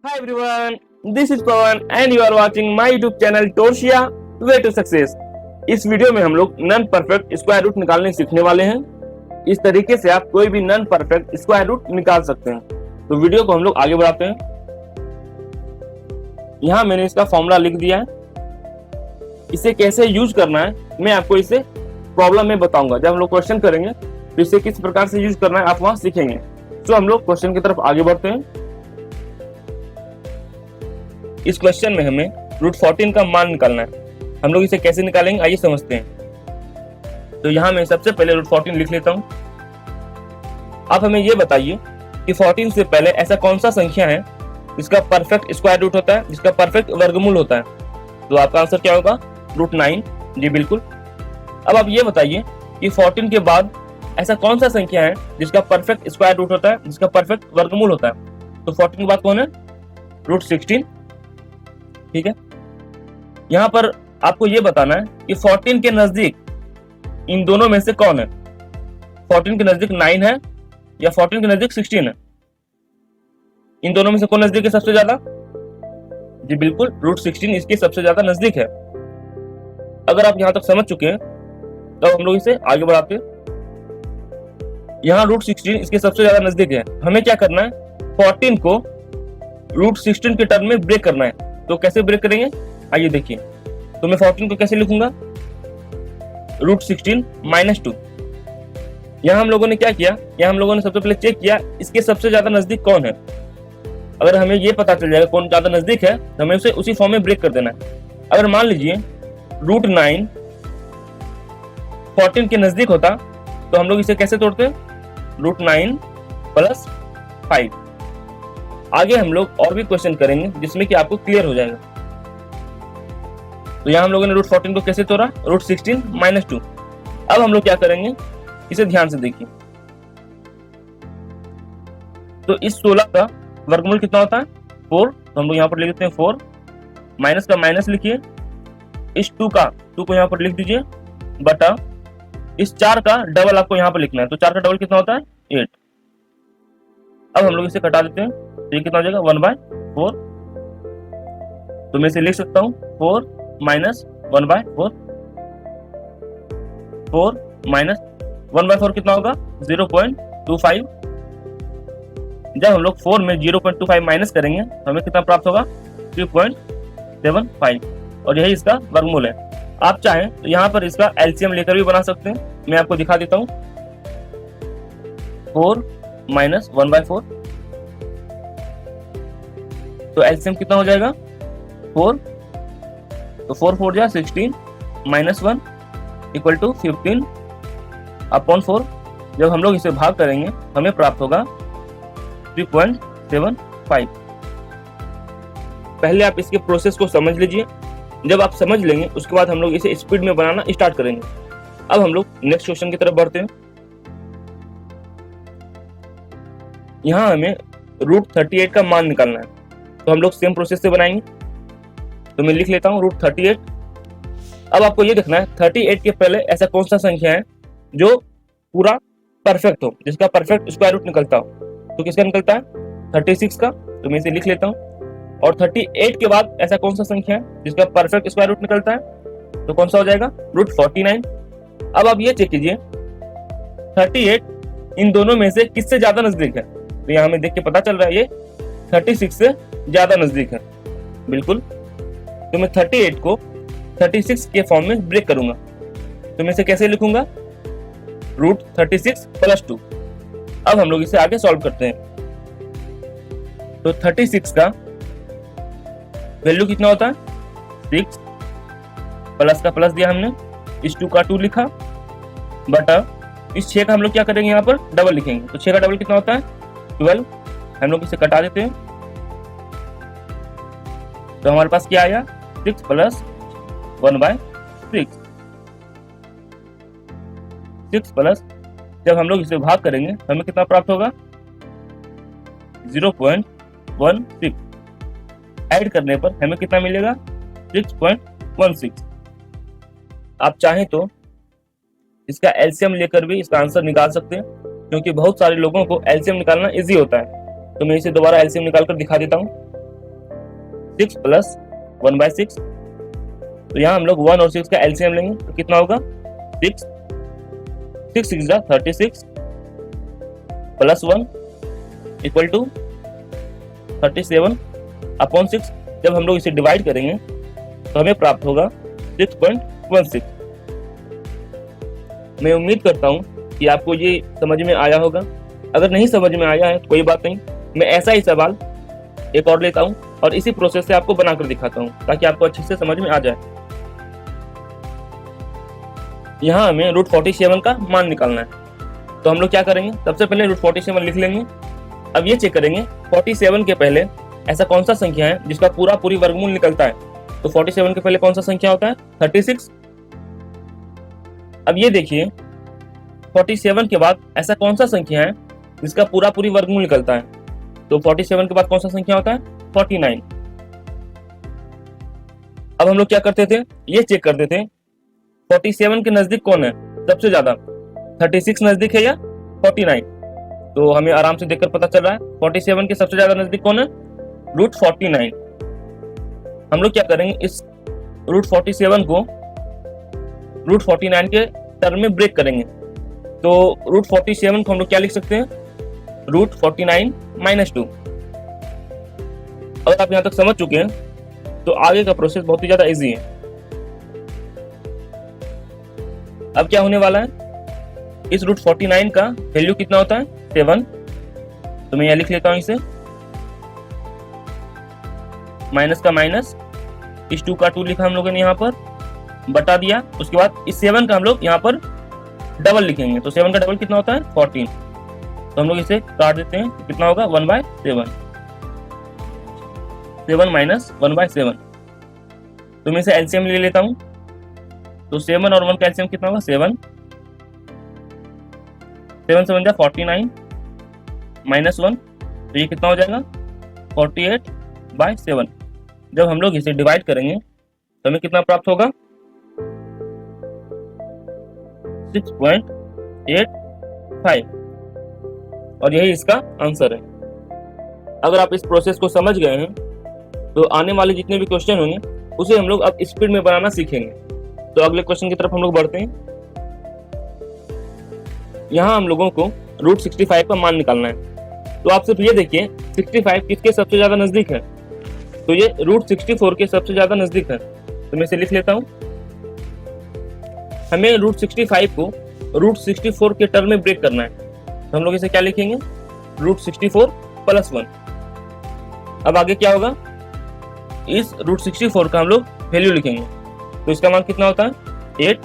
Hi everyone, this is Pawan and you are watching my YouTube channel Torsia Way to Success। इस video में हम लोग non perfect square root निकालने सीखने वाले हैं। इस तरीके से आप कोई भी नॉन परफेक्ट स्क्वायर रूट निकाल सकते हैं। तो वीडियो को हम लोग आगे बढ़ाते हैं। यहाँ मैंने इसका फॉर्मूला लिख दिया है। इसे कैसे यूज करना है मैं आपको इसे प्रॉब्लम में बताऊंगा। जब हम लोग क्वेश्चन करेंगे तो इसे किस प्रकार से यूज करना है आप वहां सीखेंगे। तो हम लोग क्वेश्चन की तरफ आगे बढ़ते हैं। इस क्वेश्चन में हमें रूट 14 का मान निकालना है। हम लोग इसे कैसे निकालेंगे आइए समझते हैं। तो यहाँ मैं सबसे पहले रूट 14 लिख लेता हूँ। आप हमें ये बताइए कि 14 से पहले ऐसा कौन सा संख्या है जिसका परफेक्ट स्क्वायर रूट होता है, जिसका परफेक्ट वर्गमूल होता है। तो आपका आंसर क्या होगा? रूट 9। जी बिल्कुल। अब आप ये बताइए कि 14 के बाद ऐसा कौन सा संख्या है जिसका परफेक्ट स्क्वायर रूट होता है, जिसका परफेक्ट वर्गमूल होता है। तो 14 के बाद कौन है? रूट 16। ठीक है। यहां पर आपको यह बताना है कि 14 के नजदीक इन दोनों में से कौन है। 14 के नजदीक 9 है या 14 के नजदीक 16 है। इन दोनों में से कौन नजदीक है सबसे ज्यादा? जी बिल्कुल, रूट 16 इसके सबसे ज्यादा नजदीक है। अगर आप यहां तक समझ चुके हैं तो हम लोग इसे आगे बढ़ाते हैं। यहां रूट 16 इसके सबसे ज्यादा नजदीक है। हमें क्या करना है? 14 को रूट 16 के टर्म में ब्रेक करना है। तो कैसे ब्रेक करेंगे आइए देखिए। तो मैं 14 को कैसे लिखूंगा? Root 16 minus 2। यहां हम लोगों ने क्या किया? यहां हम लोगों ने सबसे पहले चेक किया इसके सबसे ज्यादा नजदीक कौन है। अगर हमें ये पता चल जाएगा कौन ज्यादा नजदीक है तो हमें उसे उसी फॉर्म में ब्रेक कर देना है। अगर मान लीजिए रूट 9 14 के नजदीक होता तो हम लोग इसे कैसे तोड़ते? Root 9 plus 5। आगे हम लोग और भी क्वेश्चन करेंगे जिसमें कि आपको क्लियर हो जाएगा। तो यहां हम लोगों ने रूट 14 को कैसे तोड़ा? Root 16 minus 2। अब हम लोग क्या करेंगे इसे ध्यान से देखिए। तो इस 16 का वर्गमूल कितना होता है? 4। तो हम लोग यहाँ पर लिख देते हैं 4। माइनस का माइनस लिखिए। इस 2 को यहाँ पर लिख दीजिए बटा इस 4 का डबल आपको यहाँ पर लिखना है। तो 4 का डबल कितना होता है? 8। अब हम लोग इसे कटा देते हैं। तो ये कितना हो जाएगा? 1/4। तो मैं इसे लिख सकता हूँ 4 माइनस 1/4। 4 माइनस 1/4 कितना होगा? 0.25। जब हम लोग 4 में 0.25 माइनस करेंगे तो हमें कितना प्राप्त होगा? 3.75। और यही इसका वर्गमूल है। आप चाहें तो यहाँ पर इसका एलसीएम लेकर भी बना सकते हैं। मैं आपको दिखा देता हूँ। 4 माइनस 1/4। तो एलसीएम कितना हो जाएगा? 4। तो 4 4 जा 16 माइनस 1 इक्वल टू 15/4। जब हम लोग इसे भाग करेंगे हमें प्राप्त होगा 3.75। पहले आप इसके प्रोसेस को समझ लीजिए। जब आप समझ लेंगे उसके बाद हम लोग इसे स्पीड में बनाना स्टार्ट करेंगे। अब हम लोग नेक्स्ट क्वेश्चन की तरफ बढ़ते हैं। यहां हमें रूट 38 का मान निकालना है। तो हम लोग सेम प्रोसेस से बनाएंगे। तो मैं लिख लेता हूं रूट 38। अब आपको ये देखना है 38 के पहले ऐसा कौन सा संख्या है जो पूरा परफेक्ट हो, जिसका परफेक्ट स्क्वायर रूट निकलता हो। तो किसका निकलता है? 36 का। तो मैं इसे लिख लेता हूं। और 38 के बाद ऐसा कौन सा संख्या है जिसका परफेक्ट स्क्वायर रूट निकलता है? तो कौन सा हो जाएगा? रूट 49। अब आप ये चेक कीजिए 38 इन दोनों में से किससे ज्यादा नजदीक है। तो यहाँ हमें देख के पता चल रहा है ये 36 से ज्यादा नजदीक है। बिल्कुल। तो मैं 38 को 36 के फॉर्म में ब्रेक करूंगा। तो मैं इसे कैसे लिखूंगा? Root 36 plus 2। अब हम लोग इसे आगे सॉल्व करते हैं। तो 36 का वैल्यू कितना होता है? 6। प्लस का प्लस दिया हमने, इस 2 का 2 लिखा बटा इस 6 का हम लोग क्या करेंगे यहाँ पर? डबल लिखेंगे। तो 6 का डबल कितना होता है? 12। हम लोग इसे कटा देते हैं। तो हमारे पास क्या आया? 6 प्लस 1/6। 6 प्लस जब हम लोग इसे भाग करेंगे हमें कितना प्राप्त होगा? 0.16। ऐड करने पर हमें कितना मिलेगा? 6.16। आप चाहें तो इसका एलसीएम लेकर भी इसका आंसर निकाल सकते हैं, क्योंकि बहुत सारे लोगों को एलसीएम निकालना इजी होता है। तो मैं इसे दोबारा एलसीएम निकाल कर दिखा देता हूँ। 6 प्लस 1/6। तो यहाँ हम लोग 1 और 6 का एलसीएम लेंगे तो कितना होगा 6 6 6 36 प्लस 1 इक्वल टू 37/6। जब हम लोग इसे डिवाइड करेंगे तो हमें प्राप्त होगा 6.16। मैं उम्मीद करता हूँ कि आपको ये समझ में आया होगा। अगर नहीं समझ में आया है तो कोई बात नहीं, मैं ऐसा ही सवाल एक और लेता हूँ और इसी प्रोसेस से आपको बनाकर दिखाता हूँ ताकि आपको अच्छे से समझ में आ जाए। यहाँ हमें √47 का मान निकालना है, तो हम लोग क्या करेंगे, सबसे पहले √47 लिख लेंगे। अब ये चेक करेंगे 47 के पहले ऐसा कौन सा संख्या है जिसका पूरी वर्गमूल निकलता है। तो 47 के पहले कौन सा संख्या होता है 36। अब ये देखिए 47 के बाद ऐसा कौन सा संख्या है जिसका पूरी वर्गमूल निकलता है। तो 47 के बाद कौन सा संख्या होता है 49। अब हम लोग क्या करते थे, ये चेक करते थे 47 के नजदीक कौन है सबसे ज्यादा, 36 नजदीक है या 49। तो हमें आराम से देखकर पता चल रहा है 47 के सबसे ज्यादा नजदीक कौन है √49। हम लोग क्या करेंगे, इस √47 को √49 के टर्म में ब्रेक करेंगे। तो √47 को हम लोग क्या लिख सकते हैं √49 - 2। अगर आप यहां तक समझ चुके हैं तो आगे का प्रोसेस बहुत ही ज्यादा इजी है। अब क्या होने वाला है, इस √49 का वैल्यू कितना होता है 7। तो मैं यहां लिख लेता हूं इसे, माइनस का माइनस, इस 2 का 2 लिखा हम लोगों ने यहाँ पर, बटा दिया। उसके बाद इस 7 का हम लोग यहाँ पर डबल लिखेंगे। तो 7 का डबल कितना होता है 14। तो हम लोग इसे काट देते हैं, कितना होगा 1/7, 7 माइनस 1/7। तो मैं इसे एलसीएम ले लेता हूं। तो 7 और 1 का एलसीएम कितना होगा 7 7 7 49 -1। तो ये कितना हो जाएगा 48/7। जब हम लोग इसे डिवाइड करेंगे तो हमें कितना प्राप्त होगा 6.85, और यही इसका आंसर है। अगर आप इस प्रोसेस को समझ गए हैं तो आने वाले जितने भी क्वेश्चन होंगे उसे हम लोग अब स्पीड में बनाना सीखेंगे। तो अगले क्वेश्चन की तरफ हम लोग बढ़ते हैं। यहाँ हम लोगों को √65 का मान निकालना है। तो आप सिर्फ ये देखिए 65 किसके सबसे ज्यादा नजदीक है, तो ये √64 के सबसे ज्यादा नजदीक है। तो मैं इसे लिख लेता हूं। हमें √65 को √64 के टर्म में ब्रेक करना है। तो हम लोग इसे क्या लिखेंगे √64 + 1। अब आगे क्या होगा, इस √64 का हम लोग वैल्यू लिखेंगे। तो इसका मान कितना होता है 8।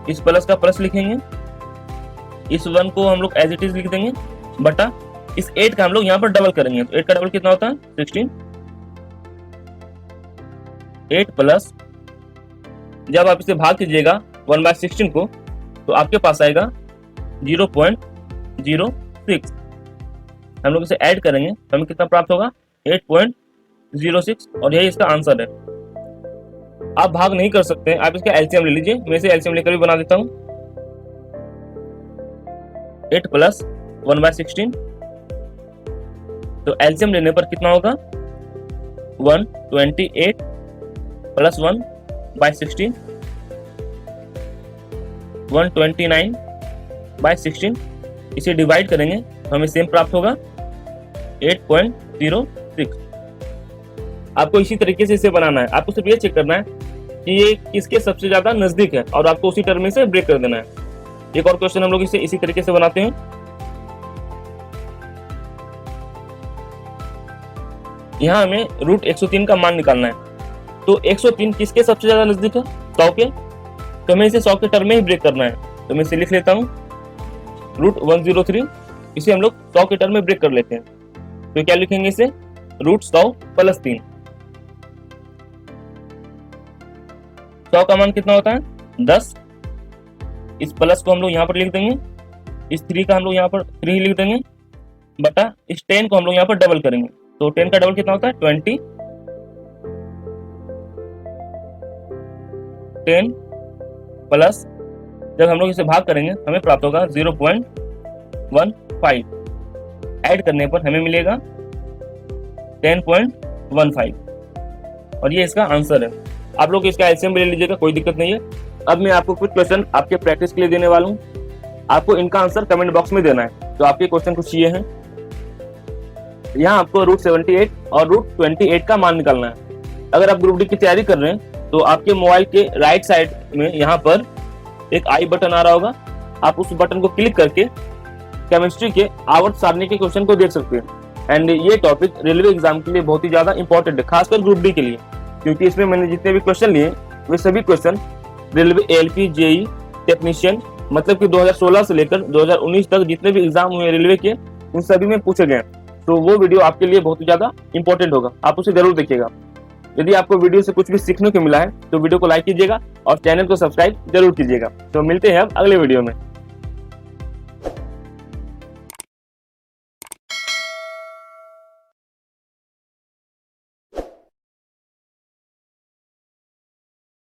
इस प्लस का प्लस लिखेंगे, इस 1 को हम लोग एज इट इज लिख देंगे, बटा इस 8 का हम लोग यहाँ पर डबल करेंगे। तो 8 का डबल कितना होता है 16। 8 प्लस, जब आप इसे भाग कीजिएगा 1/16 को तो आपके पास आएगा 0.06। हम लोग इसे ऐड करेंगे तो हमें कितना प्राप्त होगा 8.06, और यही इसका आंसर है। आप भाग नहीं कर सकते, आप इसका एलसीएम ले लीजिए। मैं इसे एलसीएम लेकर भी बना देता हूं। 8 + 1/16, तो एलसीएम लेने पर कितना होगा 128 + 1/16, 129/16। इसे डिवाइड करेंगे तो हमें सेम प्राप्त होगा 8.06। आपको इसी तरीके से इसे बनाना है। आपको सिर्फ ये चेक करना है कि ये किसके सबसे ज्यादा नजदीक है और आपको उसी टर्म में से ब्रेक कर देना है। एक और क्वेश्चन हम लोग इसे इसी तरीके से बनाते हैं। यहाँ हमें √103 का मान निकालना है। तो 103 किसके सबसे ज्यादा नजदीक है 100 के, तो हमें इसे 100 के टर्म में ही ब्रेक करना है। तो मैं इसे लिख लेता हूँ √103, इसे हम लोग 100 के टर्म में ब्रेक कर लेते हैं। तो क्या लिखेंगे इसे √100 + 3। 100 का मान कितना होता है 10। इस प्लस को हम लोग यहाँ पर लिख देंगे, इस 3 का हम लोग यहाँ पर 3 लिख देंगे, बटा इस 10 को हम लोग यहाँ पर डबल करेंगे। तो 10 का डबल कितना होता है 20। 10 प्लस, जब हम लोग इसे भाग करेंगे हमें प्राप्त होगा 0.15। ऐड करने पर हमें मिलेगा 10.15 और ये इसका आंसर है। आप लोग इसका एलसीएम भी ले लीजिएगा, कोई दिक्कत नहीं है। अब मैं आपको कुछ क्वेश्चन आपके प्रैक्टिस के लिए देने वाला हूँ, आपको इनका आंसर कमेंट बॉक्स में देना है। तो आपके क्वेश्चन कुछ ये हैं, यहाँ आपको रूट 78 और रूट 28 का मान निकालना है। अगर आप ग्रुप डी की तैयारी कर रहे हैं तो आपके मोबाइल के राइट साइड में यहाँ पर एक आई बटन आ रहा होगा, आप उस बटन को क्लिक करके केमिस्ट्री के आवर्त सारणी के क्वेश्चन को देख सकते हैं। एंड ये टॉपिक रेलवे एग्जाम के लिए बहुत ही ज्यादा इंपॉर्टेंट है, खासकर ग्रुप डी के लिए, क्योंकि इसमें मैंने जितने भी क्वेश्चन लिए वे सभी question railway ALP JE technician मतलब कि 2016 से लेकर 2019 तक जितने भी एग्जाम हुए रेलवे के उन सभी में पूछे गए। तो वो वीडियो आपके लिए बहुत ही ज्यादा इंपॉर्टेंट होगा, आप उसे जरूर देखिएगा। यदि आपको वीडियो से कुछ भी सीखने को मिला है तो वीडियो को लाइक कीजिएगा और चैनल को सब्सक्राइब जरूर कीजिएगा। तो मिलते हैं अब अगले वीडियो में।